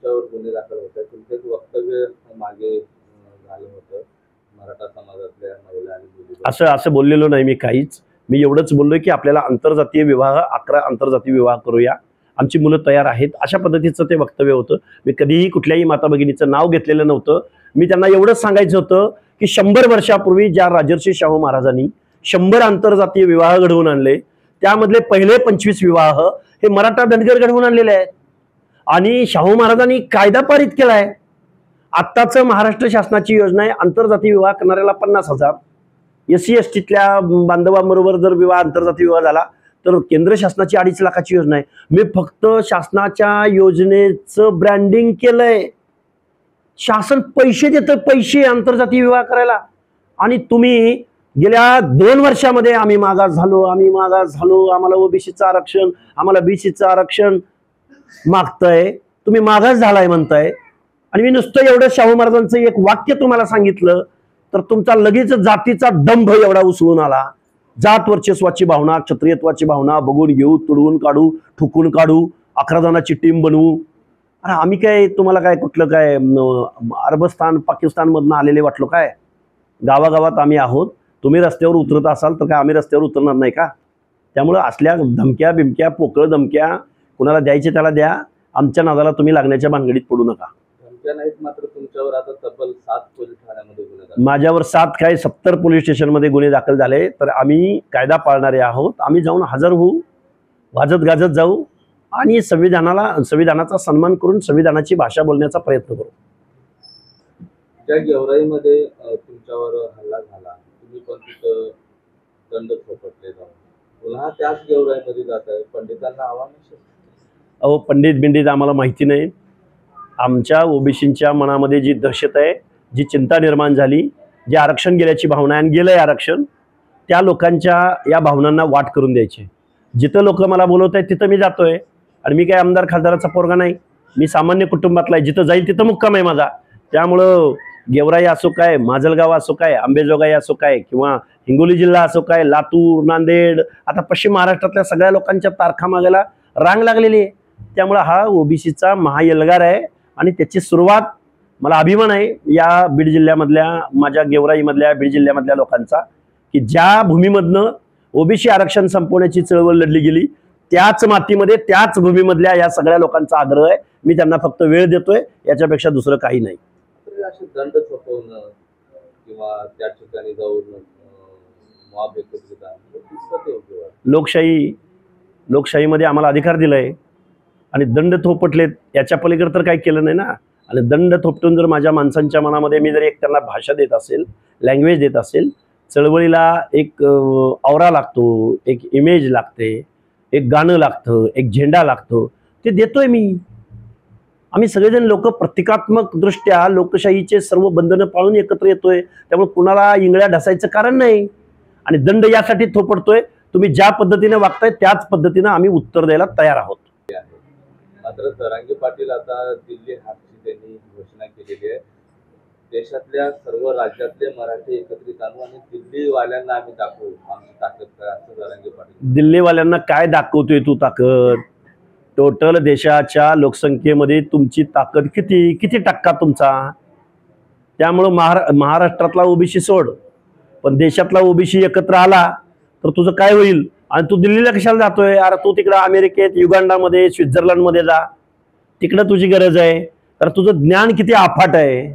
तुमच्यावर गुन्हे दाखल होत आहेत. तुमचं एक वक्तव्य मागे झालं होतं मराठा समाजातल्या महिला आणि मुली. असं बोललेलो नाही मी काहीच. मी एवढंच बोललोय की आपल्याला आंतरजातीय विवाह 11 आंतरजातीय विवाह करूया, आमची मुलं तयार आहेत, अशा पद्धतीचं ते वक्तव्य होतं. मी कधीही कुठल्याही माता भगिनीचं नाव घेतलेलं नव्हतं. मी त्यांना एवढंच सांगायचं होतं की 100 वर्षापूर्वी ज्या राजर्षी शाहू महाराजांनी 100 आंतरजातीय विवाह घडवून आणले, त्यामधले पहिले 25 विवाह हे मराठा धनगर घडवून आणलेले आहेत. आणि शाहू महाराजांनी कायदा पारित केलाय. आत्ताच महाराष्ट्र शासनाची योजना आहे, आंतरजातीय विवाह करणाऱ्याला 50,000, SC STतल्या बांधवांबरोबर जर विवाह आंतरजातीय विवाह झाला तर केंद्र शासनाची 2.5 लाखाची योजना आहे. मी फक्त शासनाच्या योजनेचं ब्रँडिंग केलंय. शासन पैसे देतं, पैसे आंतरजातीय विवाह करायला. आणि तुम्ही गेल्या 2 वर्षामध्ये आम्ही मागास झालो, आम्हाला ओबीसीचं आरक्षण, आम्हाला BCचं आरक्षण मागताय. तुम्ही मागास झालाय म्हणताय. आणि मी नुसतं एवढं शाहू महाराजांचं एक वाक्य तुम्हाला सांगितलं तर तुमचा लगेच जातीचा दंभ एवढा उसळून आला. जात वर्चस्वाची भावना, क्षत्रियत्वाची भावना बघून घेऊ, तुडवून काढू, ठुकून काढू, 11 जणांची टीम बनवू. अरे आम्ही काय तुम्हाला काय कुठलं काय अरबस्तान पाकिस्तान मधनं आलेले वाटलो काय? गावागावात आम्ही आहोत. तुम्ही रस्त्यावर उतरत असाल तर काय आम्ही रस्त्यावर उतरणार नाही का? त्यामुळे असल्या धमक्या बिमक्या पोकळ धमक्या कुणाला द्यायचे त्याला द्या. आमच्या नादाला तुम्ही लागण्याच्या भानगडीत पडू नका. नाहीत मात्र तुमच्यावर आता तब्बल 7 पोलीस ठाण्यामध्ये गुन्हे दाखल. माझ्यावर 7 काय 70 पोलीस स्टेशनमध्ये गुन्हे दाखल झाले. तर आम्ही कायदा पाळणारे आहोत. आम्ही जाऊन हजर होऊ, वाजत गाजत जाऊ आणि संविधानाचा सन्मान करून संविधानाची भाषा बोलण्याचा प्रयत्न करू. ज्या गेवराईमध्ये तुमच्यावर हल्ला झाला, तुम्ही पण तिथं दंड थोपटले जाऊन पुन्हा त्याच गेवराईमध्ये जात आहे, पंडितांना आव्हान. अहो पंडित बिंडित आम्हाला माहिती नाही. आमच्या ओबीसींच्या मनामध्ये जी दहशत आहे, जी चिंता निर्माण झाली, जे आरक्षण गेल्याची भावना आहे आणि गेलंय आरक्षण, त्या लोकांच्या या भावनांना वाट करून द्यायची. जिथं लोक मला बोलवत आहेत तिथं मी जातोय. आणि मी काय आमदार खासदाराचा पोरगा नाही, मी सामान्य कुटुंबातला आहे. जिथं जाईल तिथं मुक्काम आहे माझा. त्यामुळं गेवराई असो काय, माजलगाव असो काय, अंबेजोगाई असो काय, किंवा हिंगोली जिल्हा असो काय, लातूर, नांदेड, आता पश्चिम महाराष्ट्रातल्या सगळ्या लोकांच्या तारखा मागायला रांग लागलेली आहे. त्यामुळं हा ओबीसीचा महाएल्गार आहे आणि त्याची सुरुवात, मला अभिमान आहे या बीड जिल्ह्यामधल्या, माझ्या गेवराईमधल्या बीड जिल्ह्यामधल्या लोकांचा, की ज्या भूमीमधनं ओबीसी आरक्षण संपवण्याची चळवळ लढली गेली त्याच मातीमध्ये त्याच भूमीमधल्या या सगळ्या लोकांचा आग्रह आहे. मी त्यांना फक्त वेळ देतोय, याच्यापेक्षा दुसरं काही नाही. दंड थोपवणं किंवा त्या ठिकाणी जाऊन मॉब एकत्रित लोकशाहीमध्ये आम्हाला अधिकार दिलाय आणि दंड थोपटलेत, याच्या पलीकडे तर काही केलं नाही ना. आणि दंड थोपटून जर माझ्या माणसांच्या मनामध्ये मी जर एक त्यांना भाषा देत असेल, लँग्वेज देत असेल, चळवळीला एक औरा लागतो, एक इमेज लागते, एक गाणं लागतं, एक झेंडा लागतो, ते देतोय मी. आम्ही सगळेजण लोक प्रतिकात्मक दृष्ट्या लोकशाहीचे सर्व बंधनं पाळून एकत्र येतोय. त्यामुळे कुणाला इंगळ्या ढसायचं कारण नाही. आणि दंड यासाठी थोपटतोय, तुम्ही ज्या पद्धतीने वागताय त्याच पद्धतीने आम्ही उत्तर द्यायला तयार आहोत. मात्र तरांगे पाटील आता दिल्ली हाकची त्यांनी घोषणा केलेली आहे. देशातल्या सर्व राज्यातले मराठी एकत्रित आणू आणि दिल्लीवाल्यांना आम्ही दाखवू आमची ताकद काय, असं तरांगे पाटील. दिल्लीवाल्यांना काय दाखवतोय तू ताकद? टोटल देशाच्या लोकसंख्येमध्ये तुमची ताकद किती टक्का तुमचा? त्यामुळं महाराष्ट्रातला ओबीसी सोड, पण देशातला ओबीसी एकत्र आला तर तुझं काय होईल? आणि तू दिल्लीला कशाला जातोय? अरे तू तिकडं अमेरिकेत, युगांडामध्ये, स्वित्झर्लंडमध्ये जा, तिकडं तुझी गरज आहे. तर तुझं ज्ञान किती अफाट आहे.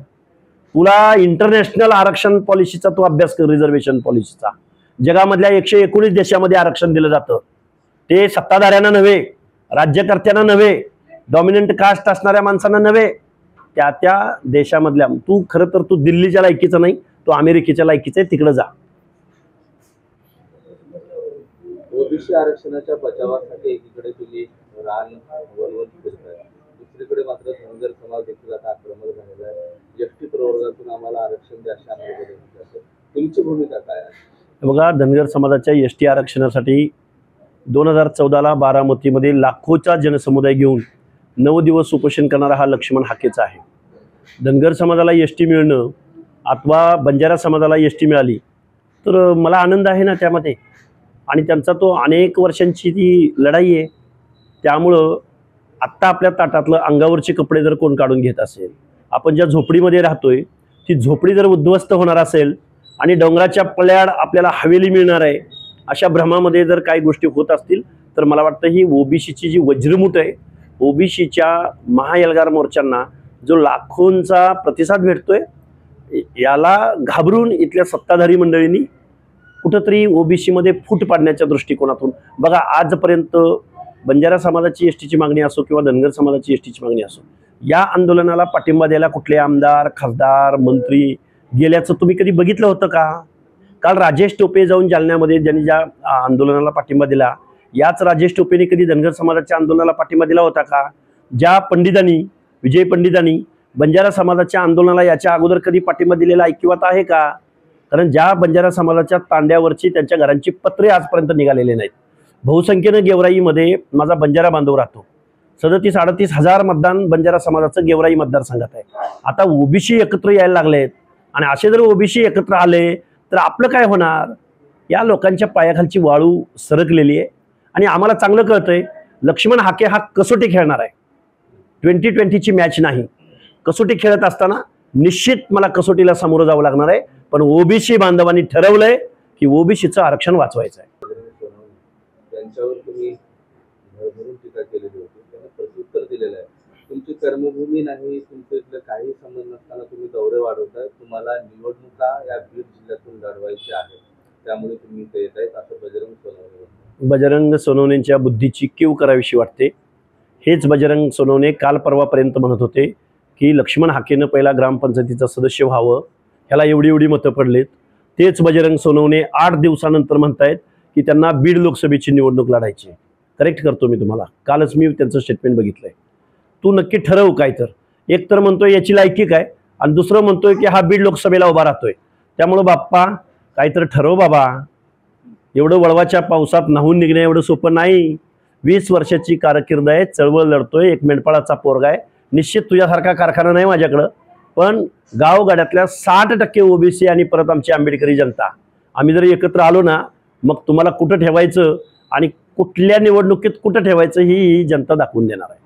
तुला इंटरनॅशनल आरक्षण पॉलिसीचा तू अभ्यास कर, रिझर्वेशन पॉलिसीचा. जगामधल्या 119 देशामध्ये आरक्षण दिलं जातं. ते सत्ताधाऱ्यांना नव्हे, राज्यकर्त्यांना नव्हे, डॉमिनंट कास्ट असणाऱ्या माणसांना नव्हे, त्या देशामधल्या. तू खरं तर तू दिल्लीच्या लायकीचा नाही, तू अमेरिकेच्या लायकीचा आहे, तिकडे जा. ओबीसी आरक्षणाच्या बचावासाठी एकीकडे तुम्ही रान वळवून फिरताय, दुसरीकडे मात्र धनगर समाज देखील आता आक्रमक झालेला आहे. एसटी प्रवर्गातून आम्हाला आरक्षण द्या, तुमची भूमिका काय आहे? बघा, धनगर समाजाच्या एसटी आरक्षणासाठी 2014ला बारामतीमध्ये लाखोचा जनसमुदाय घेऊन 9 दिवस उपोषण करणारा हा लक्ष्मण हाकेचा आहे. धनगर समाजाला एसटी मिळणं अथवा बंजारा समाजाला एसटी मिळाली तर मला आनंद आहे ना त्यामध्ये. आणि त्यांचा तो अनेक वर्षांची ती लढाई आहे. त्यामुळं आत्ता आपल्या ताटातलं अंगावरचे कपडे जर कोण काढून घेत असेल, आपण ज्या झोपडीमध्ये राहतोय ती झोपडी जर उद्ध्वस्त होणार असेल आणि डोंगराच्या पल्याड आपल्याला हवेली मिळणार आहे, अशा भ्रमामध्ये जर काही गोष्टी होत असतील तर मला वाटतं ही ओबीसीची जी वज्रमूठ आहे, ओबीसीच्या महाएल्गार मोर्चांना जो लाखोंचा प्रतिसाद भेटतोय, याला घाबरून इथल्या सत्ताधारी मंडळींनी कुठंतरी ओबीसीमध्ये फूट पाडण्याच्या दृष्टिकोनातून बघा, आजपर्यंत बंजारा समाजाची एसटीची मागणी असो किंवा धनगर समाजाची एसटीची मागणी असो, या आंदोलनाला पाठिंबा द्यायला कुठले आमदार, खासदार, मंत्री गेल्याचं तुम्ही कधी बघितलं होतं का? काल राजेश टोपे जाऊन जालन्यामध्ये ज्यांनी ज्या आंदोलनाला पाठिंबा दिला, याच राजेश टोपेने कधी धनगर समाजाच्या आंदोलनाला पाठिंबा दिला होता का? ज्या पंडितांनी, विजय पंडितांनी बंजारा समाजाच्या आंदोलनाला याच्या अगोदर कधी पाठिंबा दिलेला ऐकिवात आहे का? कारण ज्या बंजारा समाजाच्या तांड्यावरची त्यांच्या घरांची पत्रे आजपर्यंत निघालेले नाहीत. बहुसंख्येनं गेवराईमध्ये माझा बंजारा बांधव राहतो. 37-38 हजार मतदान बंजारा समाजाचं गेवराई मतदारसंघात आहे. आता ओबीसी एकत्र यायला लागलेत आणि असे जर ओबीसी एकत्र आले तर आपलं काय होणार? या लोकांच्या पायाखालची वाळू सरकलेली आहे आणि आम्हाला चांगलं कळतंय लक्ष्मण हाके हा कसोटी खेळणार आहे. 2020ची मॅच नाही. कसोटी खेळत असताना निश्चित मला कसोटीला सामोरं जावं लागणार आहे, पण ओबीसी बांधवांनी ठरवलंय की ओबीसीचं आरक्षण वाचवायचं आहे. त्यांच्यावर तुम्ही भरभरून टीका केलेली होती, त्यांना प्रत्युत्तर दिलेलं आहे. तुमची कर्मभूमी नाही, तुमच्या इथलं काही संबंध नसताना तुम्ही दौरे वाढवताय. तुम्हाला निवडणुका या बीड जिल्ह्यातून लढवायच्या आहेत, त्यामुळे तुम्ही इथे येत आहेत असं बजरंग सोनवणे. बजरंग सोनवणेंच्या बुद्धीची कीव करावीशी वाटते. हेच बजरंग सोनवणे काल परवापर्यंत म्हणत होते की लक्ष्मण हाकेनं पहिला ग्रामपंचायतीचं सदस्य व्हावं, ह्याला एवढी मतं पडलेत. तेच बजरंग सोनवणे 8 दिवसानंतर म्हणतायत की त्यांना बीड लोकसभेची निवडणूक लढायची. करेक्ट करतो मी तुम्हाला, कालच मी त्यांचं स्टेटमेंट बघितलंय. तू नक्की ठरव काय तर. एक तर म्हणतोय याची लायकी काय आणि दुसरं म्हणतोय की हा बीड लोकसभेला उभा राहतोय. त्यामुळं बाप्पा काहीतरी ठरव बाबा. एवढं वळवाच्या पावसात न्हावून निघणं एवढं सोपं नाही. 20 वर्षाची कारकीर्द आहे, चळवळ लढतोय, एक मेंढपाळाचा पोरगा आहे. निश्चित तुझ्यासारखा कारखाना नाही माझ्याकडं, पण गावगाड्यातल्या 60% ओबीसी आणि परत आमची आंबेडकरी जनता आम्ही जर एकत्र आलो ना, मग तुम्हाला कुठं ठेवायचं आणि कुठल्या निवडणुकीत कुठं ठेवायचं ही जनता दाखवून देणार आहे.